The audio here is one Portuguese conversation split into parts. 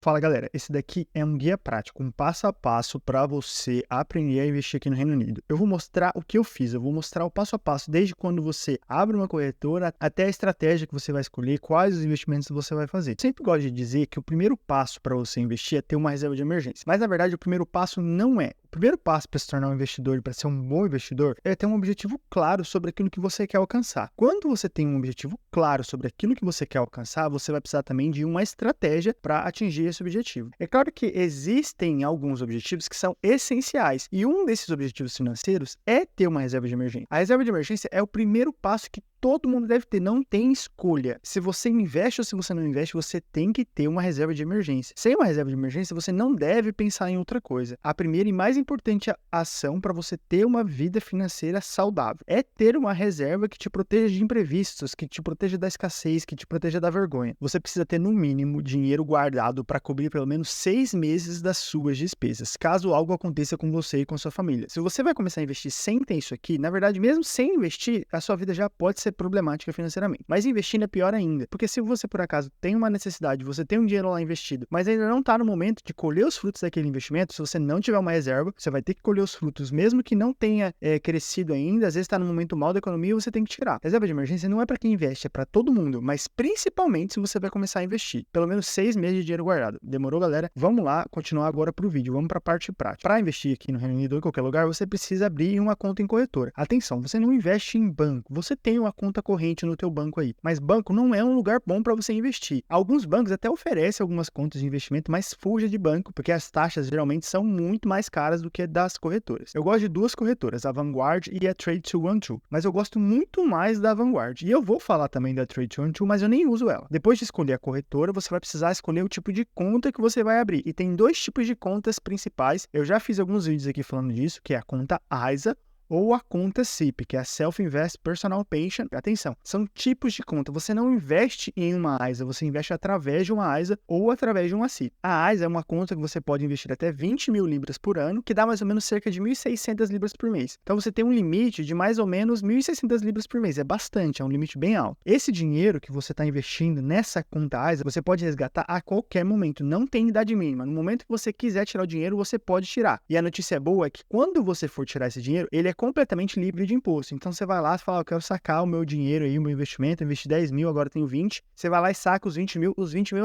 Fala galera, esse daqui é um guia prático, um passo a passo para você aprender a investir aqui no Reino Unido. Eu vou mostrar o que eu fiz, eu vou mostrar o passo a passo, desde quando você abre uma corretora até a estratégia que você vai escolher, quais os investimentos você vai fazer. Eu sempre gosto de dizer que o primeiro passo para você investir é ter uma reserva de emergência, mas na verdade o primeiro passo não é. O primeiro passo para se tornar um investidor e para ser um bom investidor é ter um objetivo claro sobre aquilo que você quer alcançar. Quando você tem um objetivo claro sobre aquilo que você quer alcançar, você vai precisar também de uma estratégia para atingir esse objetivo. É claro que existem alguns objetivos que são essenciais e um desses objetivos financeiros é ter uma reserva de emergência. A reserva de emergência é o primeiro passo que todo mundo deve ter, não tem escolha. Se você investe ou se você não investe, você tem que ter uma reserva de emergência. Sem uma reserva de emergência, você não deve pensar em outra coisa. A primeira e mais importante ação para você ter uma vida financeira saudável é ter uma reserva que te proteja de imprevistos, que te proteja da escassez, que te proteja da vergonha. Você precisa ter, no mínimo, dinheiro guardado para cobrir pelo menos 6 meses das suas despesas, caso algo aconteça com você e com sua família. Se você vai começar a investir sem ter isso aqui, na verdade, mesmo sem investir, a sua vida já pode ser problemática financeiramente. Mas investindo é pior ainda, porque se você por acaso tem uma necessidade, você tem um dinheiro lá investido, mas ainda não está no momento de colher os frutos daquele investimento, se você não tiver uma reserva, você vai ter que colher os frutos, mesmo que não tenha crescido ainda, às vezes está no momento mal da economia, você tem que tirar. Reserva de emergência não é para quem investe, é para todo mundo, mas principalmente se você vai começar a investir. Pelo menos 6 meses de dinheiro guardado. Demorou, galera? Vamos lá, continuar agora para o vídeo, vamos para a parte prática. Para investir aqui no Reino Unido ou em qualquer lugar, você precisa abrir uma conta em corretora. Atenção, você não investe em banco, você tem uma conta corrente no teu banco aí, mas banco não é um lugar bom para você investir. Alguns bancos até oferecem algumas contas de investimento, mas fuja de banco, porque as taxas geralmente são muito mais caras do que das corretoras. Eu gosto de duas corretoras, a Vanguard e a Trade212, mas eu gosto muito mais da Vanguard. E eu vou falar também da Trade212, mas eu nem uso ela. Depois de escolher a corretora, você vai precisar escolher o tipo de conta que você vai abrir. E tem dois tipos de contas principais. Eu já fiz alguns vídeos aqui falando disso, que é a conta ISA ou a conta SIP, que é a Self-Invest Personal Pension. Atenção, são tipos de conta. Você não investe em uma ISA, você investe através de uma ISA ou através de uma SIP. A ISA é uma conta que você pode investir até 20 mil libras por ano, que dá mais ou menos cerca de 1.600 libras por mês. Então você tem um limite de mais ou menos 1.600 libras por mês. É bastante, é um limite bem alto. Esse dinheiro que você está investindo nessa conta ISA, você pode resgatar a qualquer momento. Não tem idade mínima. No momento que você quiser tirar o dinheiro, você pode tirar. E a notícia boa é que quando você for tirar esse dinheiro, ele é completamente livre de imposto. Então você vai lá e fala, eu quero sacar o meu dinheiro aí, o meu investimento, eu investi 10 mil, agora tenho 20. Você vai lá e saca os 20 mil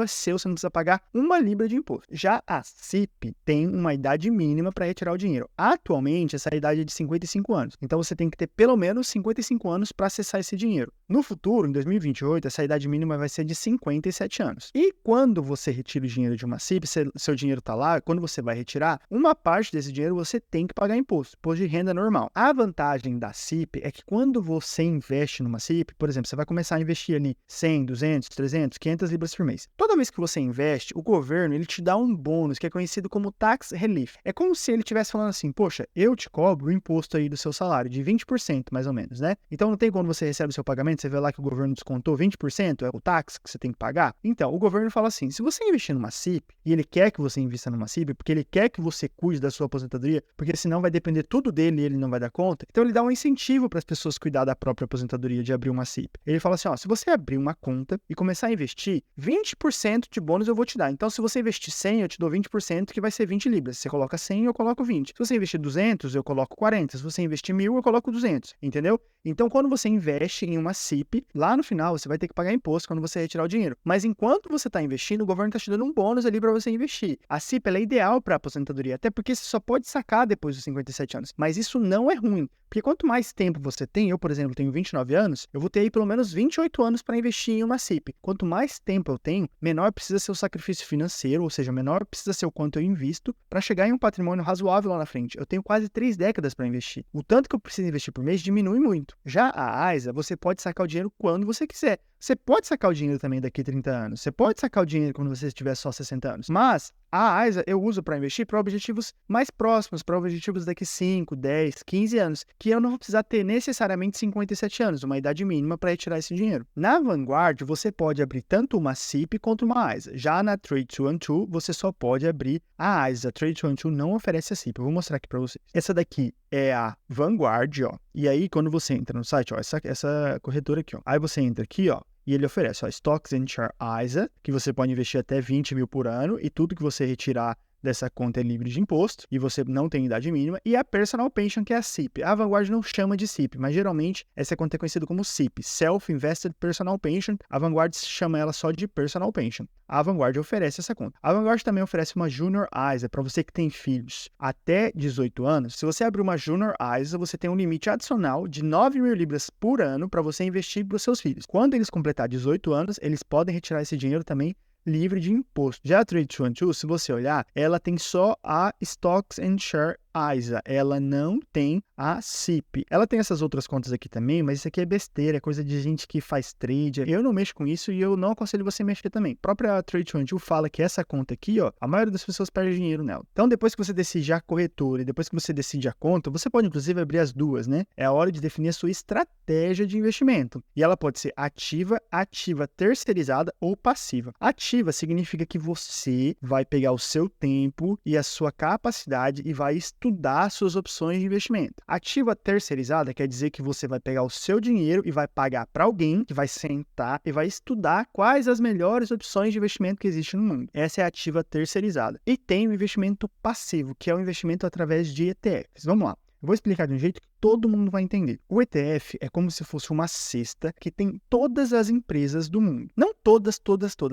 é seu, você não precisa pagar uma libra de imposto. Já a SIP tem uma idade mínima para retirar o dinheiro. Atualmente, essa idade é de 55 anos. Então você tem que ter pelo menos 55 anos para acessar esse dinheiro. No futuro, em 2028, essa idade mínima vai ser de 57 anos. E quando você retira o dinheiro de uma SIP, seu dinheiro está lá, quando você vai retirar, uma parte desse dinheiro você tem que pagar imposto de renda normal. A vantagem da SIP é que quando você investe numa SIP, por exemplo, você vai começar a investir ali 100, 200, 300, 500 libras por mês. Toda vez que você investe, o governo ele te dá um bônus que é conhecido como Tax Relief. É como se ele estivesse falando assim, poxa, eu te cobro o imposto aí do seu salário de 20% mais ou menos, né? Então não tem quando você recebe o seu pagamento, você vê lá que o governo descontou 20%, é o tax que você tem que pagar. Então o governo fala assim, se você investir numa SIP, e ele quer que você invista numa SIP, porque ele quer que você cuide da sua aposentadoria, porque senão vai depender tudo dele e ele não vai dar conta, então ele dá um incentivo para as pessoas cuidar da própria aposentadoria de abrir uma SIP. Ele fala assim, ó, se você abrir uma conta e começar a investir, 20% de bônus eu vou te dar. Então se você investir 100, eu te dou 20%, que vai ser 20 libras. Se você coloca 100, eu coloco 20. Se você investir 200, eu coloco 40. Se você investir 1.000, eu coloco 200. Entendeu? Então quando você investe em uma SIP, lá no final você vai ter que pagar imposto quando você retirar o dinheiro. Mas enquanto você está investindo, o governo está te dando um bônus ali para você investir. A SIP ela é ideal para aposentadoria, até porque você só pode sacar depois dos 57 anos. Mas isso não é ruim. Porque quanto mais tempo você tem, eu, por exemplo, tenho 29 anos, eu vou ter aí pelo menos 28 anos para investir em uma SIP. Quanto mais tempo eu tenho, menor precisa ser o sacrifício financeiro, ou seja, menor precisa ser o quanto eu invisto para chegar em um patrimônio razoável lá na frente. Eu tenho quase 3 décadas para investir. O tanto que eu preciso investir por mês diminui muito. Já a ISA, você pode sacar o dinheiro quando você quiser. Você pode sacar o dinheiro também daqui a 30 anos. Você pode sacar o dinheiro quando você tiver só 60 anos. Mas a ISA eu uso para investir para objetivos mais próximos, para objetivos daqui 5, 10, 15 anos, que eu não vou precisar ter necessariamente 57 anos, uma idade mínima para retirar esse dinheiro. Na Vanguard, você pode abrir tanto uma SIP quanto uma ISA. Já na Trade212, você só pode abrir a ISA. A Trade212 não oferece a SIP. Eu vou mostrar aqui para vocês. Essa daqui é a Vanguard, ó. E aí, quando você entra no site, ó, essa corretora aqui, ó. Aí você entra aqui, ó. e ele oferece Stocks and Share ISA, que você pode investir até 20 mil por ano, e tudo que você retirar dessa conta é livre de imposto, e você não tem idade mínima, e a Personal Pension, que é a SIP. A Vanguard não chama de SIP, mas geralmente essa conta é conhecida como SIP, Self-Invested Personal Pension. A Vanguard chama ela só de Personal Pension. A Vanguard oferece essa conta. A Vanguard também oferece uma Junior ISA para você que tem filhos até 18 anos. Se você abrir uma Junior ISA, você tem um limite adicional de 9 mil libras por ano para você investir para os seus filhos. Quando eles completar 18 anos, eles podem retirar esse dinheiro também livre de imposto. Já a Trade 212, se você olhar, ela tem só a Stocks and Share ISA, ela não tem a SIP. Ela tem essas outras contas aqui também, mas isso aqui é besteira, é coisa de gente que faz trade. Eu não mexo com isso e eu não aconselho você a mexer também. A própria Trade 212 fala que essa conta aqui, ó, a maioria das pessoas perde dinheiro nela. Então, depois que você decide a corretora e depois que você decide a conta, você pode inclusive abrir as duas, né? É a hora de definir a sua estratégia de investimento. E ela pode ser ativa, ativa terceirizada ou passiva. Ativa significa que você vai pegar o seu tempo e a sua capacidade e vai estudar suas opções de investimento. Ativa terceirizada quer dizer que você vai pegar o seu dinheiro e vai pagar para alguém que vai sentar e vai estudar quais as melhores opções de investimento que existem no mundo. Essa é a ativa terceirizada. E tem o investimento passivo, que é o investimento através de ETFs. Vamos lá. Eu vou explicar de um jeito que todo mundo vai entender. O ETF é como se fosse uma cesta que tem todas as empresas do mundo. Não todas,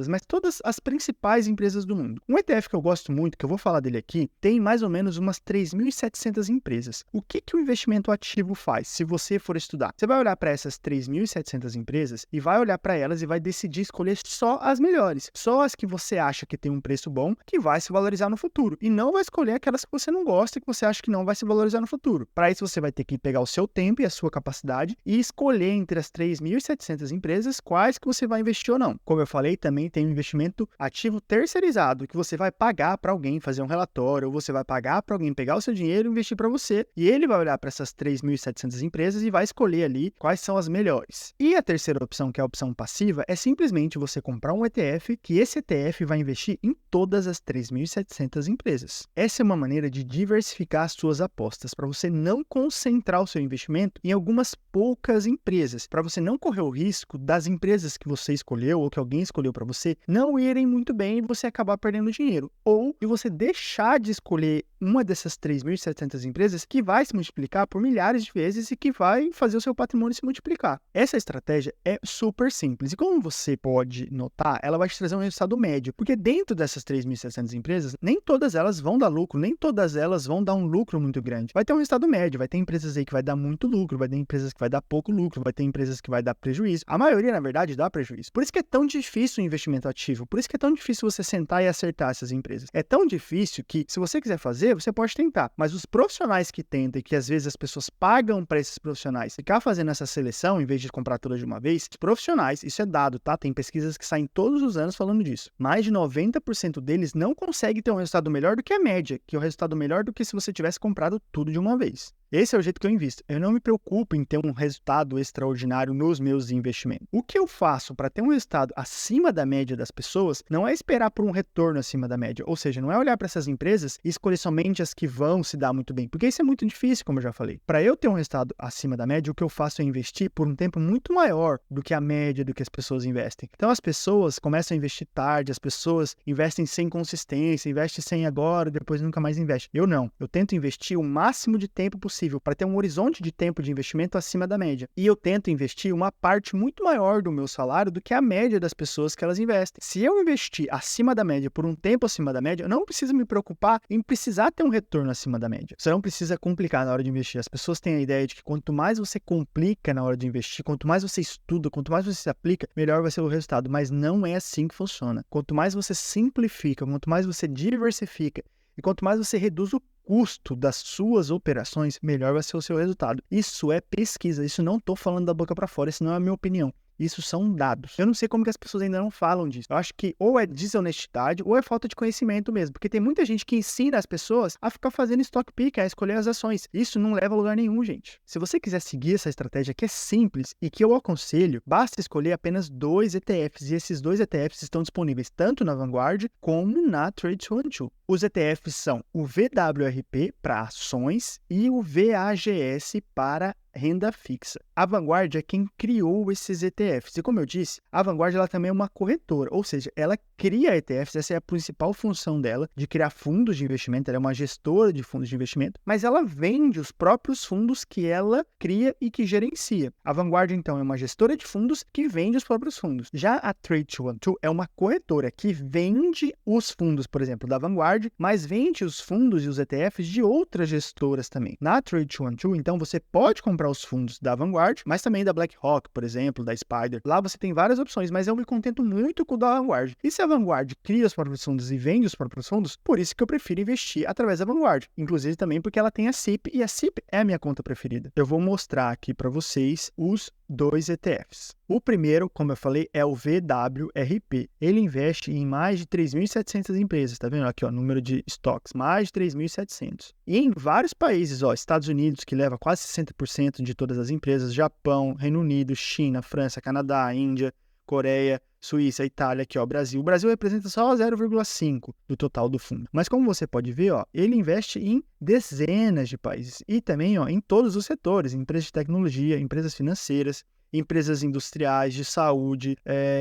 mas todas as principais empresas do mundo. Um ETF que eu gosto muito, que eu vou falar dele aqui, tem mais ou menos umas 3.700 empresas. O que o investimento ativo faz, se você for estudar? Você vai olhar para essas 3.700 empresas e vai olhar para elas e vai decidir escolher só as melhores. Só as que você acha que tem um preço bom, que vai se valorizar no futuro. E não vai escolher aquelas que você não gosta e que você acha que não vai se valorizar no futuro. Para isso, você vai ter que pegar o seu tempo e a sua capacidade e escolher entre as 3.700 empresas quais que você vai investir ou não. Como eu falei, também tem um investimento ativo terceirizado, que você vai pagar para alguém fazer um relatório, ou você vai pagar para alguém pegar o seu dinheiro e investir para você, e ele vai olhar para essas 3.700 empresas e vai escolher ali quais são as melhores. E a terceira opção, que é a opção passiva, é simplesmente você comprar um ETF, que esse ETF vai investir em todas as 3.700 empresas. Essa é uma maneira de diversificar as suas apostas, para você não concentrar o seu investimento em algumas poucas empresas, para você não correr o risco das empresas que você escolheu ou que alguém escolheu para você não irem muito bem e você acabar perdendo dinheiro, ou de você deixar de escolher uma dessas 3.700 empresas que vai se multiplicar por milhares de vezes e que vai fazer o seu patrimônio se multiplicar. Essa estratégia é super simples e, como você pode notar, ela vai te trazer um resultado médio, porque dentro dessas 3.700 empresas, nem todas elas vão dar lucro, nem todas elas vão dar um lucro muito grande. Vai ter um resultado médio, vai ter empresas aí que vai dar muito lucro, vai ter empresas que vai dar pouco lucro, vai ter empresas que vai dar prejuízo. A maioria, na verdade, dá prejuízo. Por isso que é tão difícil o investimento ativo, por isso que é tão difícil você sentar e acertar essas empresas. É tão difícil que, se você quiser fazer, você pode tentar, mas os profissionais que tentam e que às vezes as pessoas pagam para esses profissionais ficar fazendo essa seleção em vez de comprar todas de uma vez, profissionais, isso é dado, tá? Tem pesquisas que saem todos os anos falando disso. Mais de 90% deles não conseguem ter um resultado melhor do que a média, que é o resultado melhor do que se você tivesse comprado tudo de uma vez. Esse é o jeito que eu invisto. Eu não me preocupo em ter um resultado extraordinário nos meus investimentos. O que eu faço para ter um resultado acima da média das pessoas não é esperar por um retorno acima da média. Ou seja, não é olhar para essas empresas e escolher somente as que vão se dar muito bem, porque isso é muito difícil, como eu já falei. Para eu ter um resultado acima da média, o que eu faço é investir por um tempo muito maior do que a média do que as pessoas investem. Então, as pessoas começam a investir tarde, as pessoas investem sem consistência, investem sem agora, depois nunca mais investem. Eu não. Eu tento investir o máximo de tempo possível para ter um horizonte de tempo de investimento acima da média. E eu tento investir uma parte muito maior do meu salário do que a média das pessoas que elas investem. Se eu investir acima da média por um tempo acima da média, eu não preciso me preocupar em precisar ter um retorno acima da média. Você não precisa complicar na hora de investir. As pessoas têm a ideia de que quanto mais você complica na hora de investir, quanto mais você estuda, quanto mais você se aplica, melhor vai ser o resultado. Mas não é assim que funciona. Quanto mais você simplifica, quanto mais você diversifica e quanto mais você reduz o custo das suas operações, melhor vai ser o seu resultado. Isso é pesquisa, isso não estou falando da boca para fora, isso não é a minha opinião. Isso são dados. Eu não sei como que as pessoas ainda não falam disso. Eu acho que ou é desonestidade ou é falta de conhecimento mesmo. Porque tem muita gente que ensina as pessoas a ficar fazendo stock pick, a escolher as ações. Isso não leva a lugar nenhum, gente. Se você quiser seguir essa estratégia que é simples e que eu aconselho, basta escolher apenas 2 ETFs. E esses 2 ETFs estão disponíveis tanto na Vanguard como na Trade 212. Os ETFs são o VWRP para ações e o VAGS para renda fixa. A Vanguard é quem criou esses ETFs. E como eu disse, a Vanguard ela também é uma corretora, ou seja, ela cria ETFs, essa é a principal função dela, de criar fundos de investimento, ela é uma gestora de fundos de investimento, mas ela vende os próprios fundos que ela cria e que gerencia. A Vanguard, então, é uma gestora de fundos que vende os próprios fundos. Já a Trade 212 é uma corretora que vende os fundos, por exemplo, da Vanguard, mas vende os fundos e os ETFs de outras gestoras também. Na Trade 212, então, você pode comprar os fundos da Vanguard, mas também da BlackRock, por exemplo, da Spider. Lá você tem várias opções, mas eu me contento muito com o da Vanguard. E se a Vanguard cria os próprios fundos e vende os próprios fundos, por isso que eu prefiro investir através da Vanguard. Inclusive também porque ela tem a SIP, e a SIP é a minha conta preferida. Eu vou mostrar aqui para vocês os 2 ETFs. O primeiro, como eu falei, é o VWRP. Ele investe em mais de 3.700 empresas, tá vendo aqui, ó, número de estoques, mais de 3.700. E em vários países, ó, Estados Unidos, que leva quase 60% de todas as empresas, Japão, Reino Unido, China, França, Canadá, Índia, Coreia, Suíça, Itália, aqui ó, Brasil. O Brasil representa só 0,5% do total do fundo. Mas como você pode ver, ó, ele investe em dezenas de países e também ó, em todos os setores, empresas de tecnologia, empresas financeiras, empresas industriais, de saúde,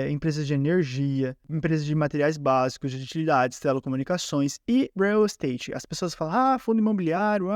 empresas de energia, empresas de materiais básicos, de utilidades, telecomunicações e real estate. As pessoas falam, fundo imobiliário,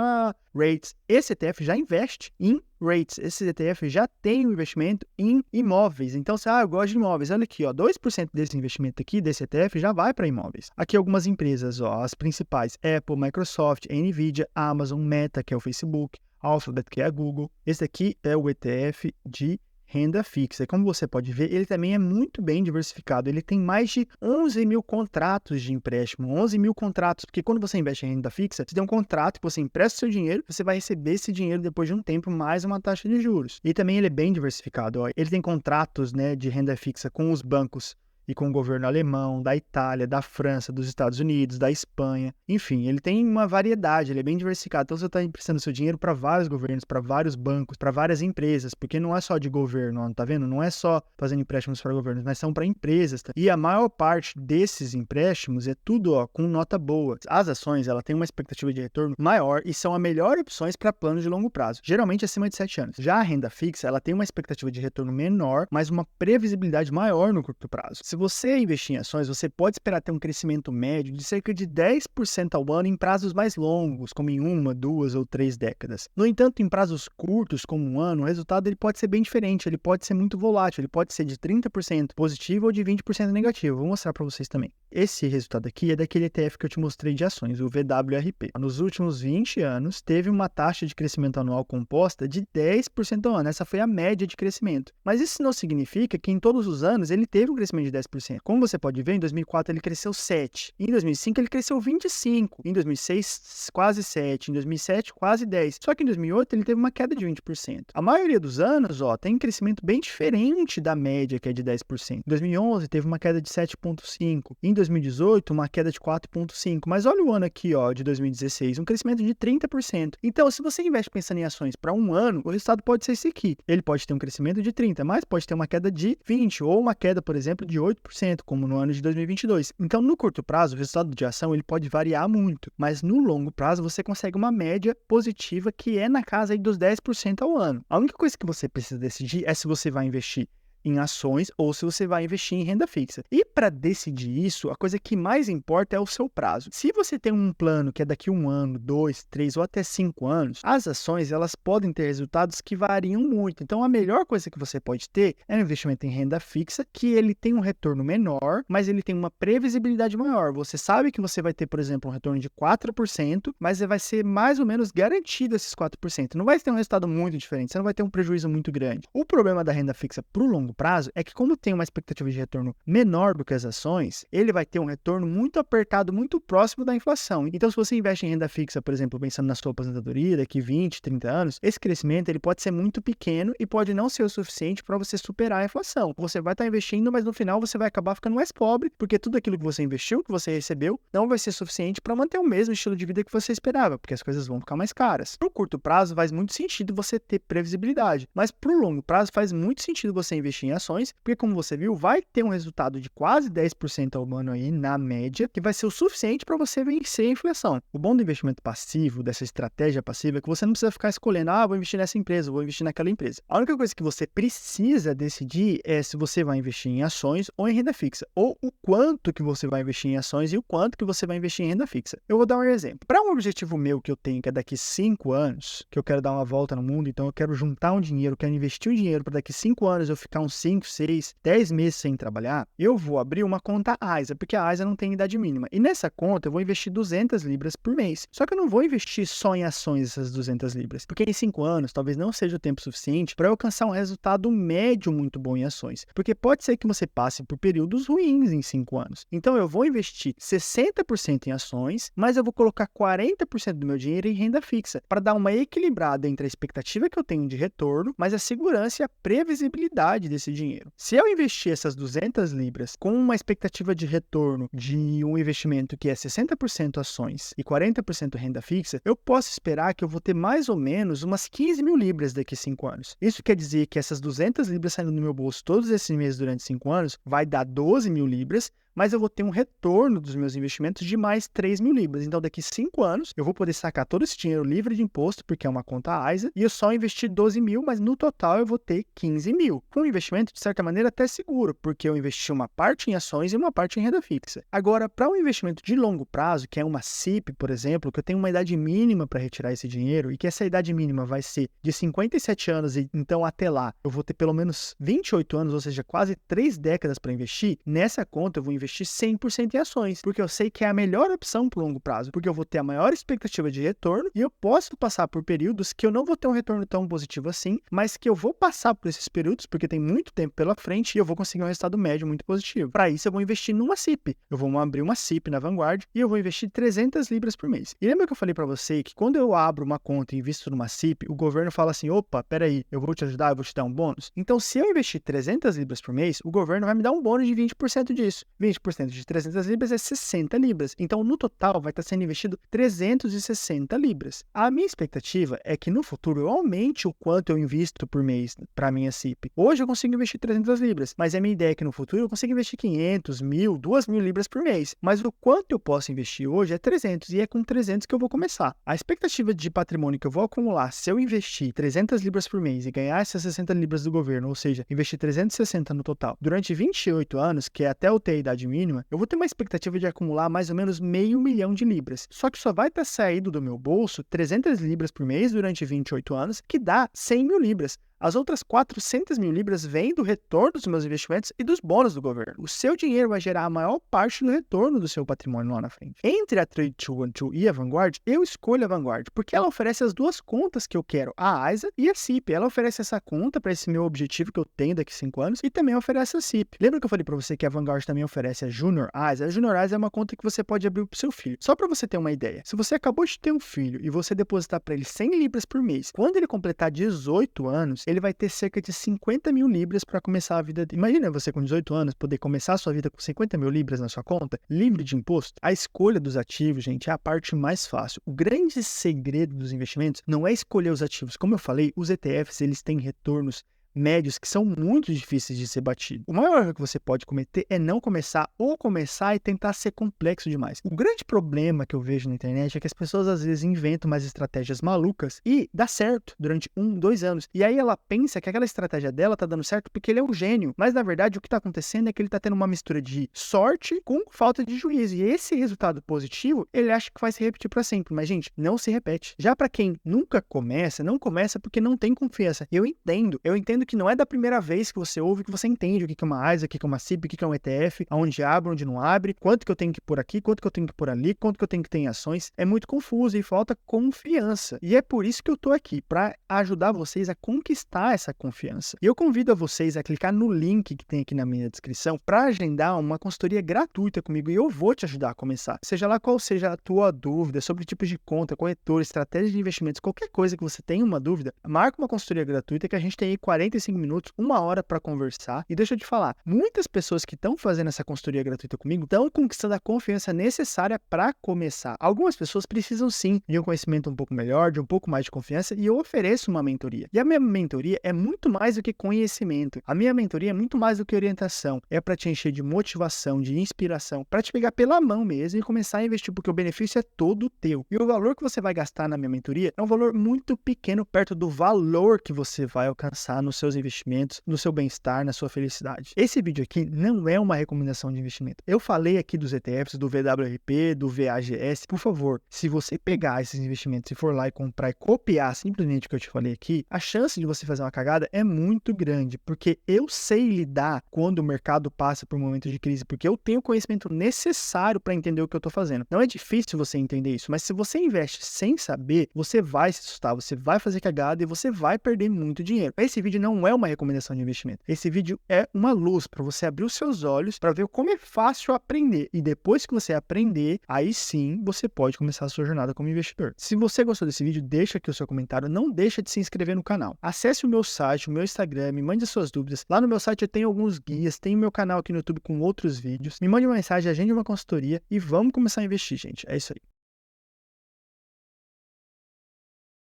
REITs. Esse ETF já investe em REITs. Esse ETF já tem um investimento em imóveis. Então, se eu gosto de imóveis, olha aqui, ó, 2% desse investimento aqui, desse ETF, já vai para imóveis. Aqui algumas empresas, ó, as principais, Apple, Microsoft, Nvidia, Amazon, Meta, que é o Facebook, Alphabet, que é a Google. Esse aqui é o ETF de renda fixa. E como você pode ver, ele também é muito bem diversificado. Ele tem mais de 11 mil contratos de empréstimo. 11 mil contratos, porque quando você investe em renda fixa, você tem um contrato que você empresta seu dinheiro, você vai receber esse dinheiro depois de um tempo, mais uma taxa de juros. E também ele é bem diversificado. Ó. Ele tem contratos, né, de renda fixa com os bancos e com o governo alemão, da Itália, da França, dos Estados Unidos, da Espanha. Enfim, ele tem uma variedade, ele é bem diversificado. Então, você está emprestando seu dinheiro para vários governos, para vários bancos, para várias empresas, porque não é só de governo, ó, tá vendo? Não é só fazendo empréstimos para governos, mas são para empresas. Tá? E a maior parte desses empréstimos é tudo ó, com nota boa. As ações, ela tem uma expectativa de retorno maior e são a melhor opções para planos de longo prazo, geralmente acima de 7 anos. Já a renda fixa, ela tem uma expectativa de retorno menor, mas uma previsibilidade maior no curto prazo. Se você investir em ações, você pode esperar ter um crescimento médio de cerca de 10% ao ano em prazos mais longos, como em 1, 2 ou 3 décadas. No entanto, em prazos curtos, como um ano, o resultado ele pode ser bem diferente, ele pode ser muito volátil, ele pode ser de 30% positivo ou de 20% negativo. Vou mostrar para vocês também. Esse resultado aqui é daquele ETF que eu te mostrei de ações, o VWRP. Nos últimos 20 anos, teve uma taxa de crescimento anual composta de 10% ao ano. Essa foi a média de crescimento. Mas isso não significa que em todos os anos ele teve um crescimento de 10%. Como você pode ver, em 2004 ele cresceu 7%, em 2005 ele cresceu 25%, em 2006 quase 7%, em 2007 quase 10%, só que em 2008 ele teve uma queda de 20%. A maioria dos anos, ó, tem crescimento bem diferente da média, que é de 10%. Em 2011 teve uma queda de 7,5%, em 2018 uma queda de 4,5%, mas olha o ano aqui, ó, de 2016, um crescimento de 30%. Então, se você investe pensando em ações para um ano, o resultado pode ser esse aqui. Ele pode ter um crescimento de 30%, mas pode ter uma queda de 20%, ou uma queda, por exemplo, de 8%, como no ano de 2022. Então, no curto prazo, o resultado de ação ele pode variar muito, mas no longo prazo você consegue uma média positiva que é na casa aí dos 10% ao ano. A única coisa que você precisa decidir é se você vai investir em ações ou se você vai investir em renda fixa. E para decidir isso, a coisa que mais importa é o seu prazo. Se você tem um plano que é daqui 1 ano, 2, 3 ou até 5 anos, as ações elas podem ter resultados que variam muito. Então, a melhor coisa que você pode ter é um investimento em renda fixa, que ele tem um retorno menor, mas ele tem uma previsibilidade maior. Você sabe que você vai ter, por exemplo, um retorno de 4%, mas vai ser mais ou menos garantido esses 4%. Não vai ter um resultado muito diferente, você não vai ter um prejuízo muito grande. O problema da renda fixa para o longo prazo é que, como tem uma expectativa de retorno menor do que as ações, ele vai ter um retorno muito apertado, muito próximo da inflação. Então, se você investe em renda fixa, por exemplo, pensando na sua aposentadoria daqui 20, 30 anos, esse crescimento ele pode ser muito pequeno e pode não ser o suficiente para você superar a inflação. Você vai estar investindo, mas no final você vai acabar ficando mais pobre, porque tudo aquilo que você investiu, que você recebeu, não vai ser suficiente para manter o mesmo estilo de vida que você esperava, porque as coisas vão ficar mais caras. Para o curto prazo, faz muito sentido você ter previsibilidade, mas para o longo prazo faz muito sentido você investir investir em ações, porque como você viu, vai ter um resultado de quase 10% ao ano aí, na média, que vai ser o suficiente para você vencer a inflação. O bom do investimento passivo, dessa estratégia passiva, é que você não precisa ficar escolhendo, vou investir nessa empresa, vou investir naquela empresa. A única coisa que você precisa decidir é se você vai investir em ações ou em renda fixa, ou o quanto que você vai investir em ações e o quanto que você vai investir em renda fixa. Eu vou dar um exemplo. Para um objetivo meu que eu tenho, que é daqui 5 anos, que eu quero dar uma volta no mundo, então eu quero juntar um dinheiro, quero investir um dinheiro para daqui 5 anos eu ficar uns 5, 6, 10 meses sem trabalhar, eu vou abrir uma conta AISA, porque a AISA não tem idade mínima. E nessa conta eu vou investir 200 libras por mês. Só que eu não vou investir só em ações essas 200 libras, porque em 5 anos talvez não seja o tempo suficiente para eu alcançar um resultado médio muito bom em ações, porque pode ser que você passe por períodos ruins em 5 anos. Então eu vou investir 60% em ações, mas eu vou colocar 40% do meu dinheiro em renda fixa, para dar uma equilibrada entre a expectativa que eu tenho de retorno, mas a segurança e a previsibilidade desse dinheiro. Se eu investir essas 200 libras com uma expectativa de retorno de um investimento que é 60% ações e 40% renda fixa, eu posso esperar que eu vou ter mais ou menos umas 15 mil libras daqui a 5 anos. Isso quer dizer que essas 200 libras saindo do meu bolso todos esses meses durante 5 anos vai dar 12 mil libras, mas eu vou ter um retorno dos meus investimentos de mais 3 mil libras. Então, daqui 5 anos, eu vou poder sacar todo esse dinheiro livre de imposto, porque é uma conta AISA, e eu só investi 12 mil, mas no total eu vou ter 15 mil. Um investimento, de certa maneira, até seguro, porque eu investi uma parte em ações e uma parte em renda fixa. Agora, para um investimento de longo prazo, que é uma CIP, por exemplo, que eu tenho uma idade mínima para retirar esse dinheiro, e que essa idade mínima vai ser de 57 anos, e então até lá eu vou ter pelo menos 28 anos, ou seja, quase 3 décadas para investir, nessa conta eu vou investir 100% em ações, porque eu sei que é a melhor opção para o longo prazo, porque eu vou ter a maior expectativa de retorno e eu posso passar por períodos que eu não vou ter um retorno tão positivo assim, mas que eu vou passar por esses períodos porque tem muito tempo pela frente e eu vou conseguir um resultado médio muito positivo. Para isso eu vou investir numa CIP. Eu vou abrir uma CIP na Vanguard e eu vou investir 300 libras por mês. E lembra que eu falei para você que quando eu abro uma conta e invisto numa CIP, o governo fala assim, opa, peraí, eu vou te ajudar, eu vou te dar um bônus? Então, se eu investir 300 libras por mês, o governo vai me dar um bônus de 20% disso. 20% de 300 libras é 60 libras. Então, no total, vai estar sendo investido 360 libras. A minha expectativa é que no futuro eu aumente o quanto eu invisto por mês para a minha CIP. Hoje eu consigo investir 300 libras, mas a minha ideia é que no futuro eu consiga investir 500, 1.000, 2.000 libras por mês. Mas o quanto eu posso investir hoje é 300 e é com 300 que eu vou começar. A expectativa de patrimônio que eu vou acumular se eu investir 300 libras por mês e ganhar essas 60 libras do governo, ou seja, investir 360 no total, durante 28 anos, que é até eu ter a idade mínima, eu vou ter uma expectativa de acumular mais ou menos meio milhão de libras. Só que só vai ter saído do meu bolso 300 libras por mês durante 28 anos, que dá 100 mil libras. As outras 400 mil libras vêm do retorno dos meus investimentos e dos bônus do governo. O seu dinheiro vai gerar a maior parte do retorno do seu patrimônio lá na frente. Entre a Trade 212 e a Vanguard, eu escolho a Vanguard, porque ela oferece as duas contas que eu quero, a AISA e a CIP. Ela oferece essa conta para esse meu objetivo que eu tenho daqui a 5 anos e também oferece a CIP. Lembra que eu falei para você que a Vanguard também oferece a Junior AISA? A Junior AISA é uma conta que você pode abrir para o seu filho. Só para você ter uma ideia, se você acabou de ter um filho e você depositar para ele 100 libras por mês, quando ele completar 18 anos, ele vai ter cerca de 50 mil libras para começar a vida dele. Imagina você com 18 anos poder começar a sua vida com 50 mil libras na sua conta, livre de imposto. A escolha dos ativos, gente, é a parte mais fácil. O grande segredo dos investimentos não é escolher os ativos. Como eu falei, os ETFs, eles têm retornos médios que são muito difíceis de ser batidos. O maior erro que você pode cometer é não começar ou começar e tentar ser complexo demais. O grande problema que eu vejo na internet é que as pessoas às vezes inventam umas estratégias malucas e dá certo durante 1, 2 anos. E aí ela pensa que aquela estratégia dela tá dando certo porque ele é um gênio. Mas na verdade o que tá acontecendo é que ele tá tendo uma mistura de sorte com falta de juízo. E esse resultado positivo, ele acha que vai se repetir para sempre. Mas gente, não se repete. Já para quem nunca começa, não começa porque não tem confiança. Eu entendo que não é da primeira vez que você ouve que você entende o que é uma AISA, o que é uma CIP, o que é um ETF, aonde abre, onde não abre, quanto que eu tenho que pôr aqui, quanto que eu tenho que pôr ali, quanto que eu tenho que ter em ações. É muito confuso e falta confiança. E é por isso que eu tô aqui, para ajudar vocês a conquistar essa confiança. E eu convido a vocês a clicar no link que tem aqui na minha descrição para agendar uma consultoria gratuita comigo e eu vou te ajudar a começar. Seja lá qual seja a tua dúvida sobre tipos de conta, corretor, estratégia de investimentos, qualquer coisa que você tenha uma dúvida, marca uma consultoria gratuita que a gente tem aí 40 45 minutos, 1 hora para conversar. E deixa eu te falar, muitas pessoas que estão fazendo essa consultoria gratuita comigo estão conquistando a confiança necessária para começar. Algumas pessoas precisam sim de um conhecimento um pouco melhor, de um pouco mais de confiança, e eu ofereço uma mentoria. E a minha mentoria é muito mais do que conhecimento. A minha mentoria é muito mais do que orientação. É para te encher de motivação, de inspiração, para te pegar pela mão mesmo e começar a investir, porque o benefício é todo teu. E o valor que você vai gastar na minha mentoria é um valor muito pequeno perto do valor que você vai alcançar nos seus investimentos, no seu bem-estar, na sua felicidade. Esse vídeo aqui não é uma recomendação de investimento. Eu falei aqui dos ETFs, do VWRP, do VAGS. Por favor, se você pegar esses investimentos e for lá e comprar e copiar simplesmente o que eu te falei aqui, a chance de você fazer uma cagada é muito grande, porque eu sei lidar quando o mercado passa por momentos de crise, porque eu tenho o conhecimento necessário para entender o que eu estou fazendo. Não é difícil você entender isso, mas se você investe sem saber, você vai se assustar, você vai fazer cagada e você vai perder muito dinheiro. Esse vídeo não é uma recomendação de investimento. Esse vídeo é uma luz para você abrir os seus olhos para ver como é fácil aprender. E depois que você aprender, aí sim você pode começar a sua jornada como investidor. Se você gostou desse vídeo, deixa aqui o seu comentário, não deixa de se inscrever no canal. Acesse o meu site, o meu Instagram, me mande as suas dúvidas. Lá no meu site eu tenho alguns guias, tem o meu canal aqui no YouTube com outros vídeos. Me mande uma mensagem, agende uma consultoria e vamos começar a investir, gente. É isso aí.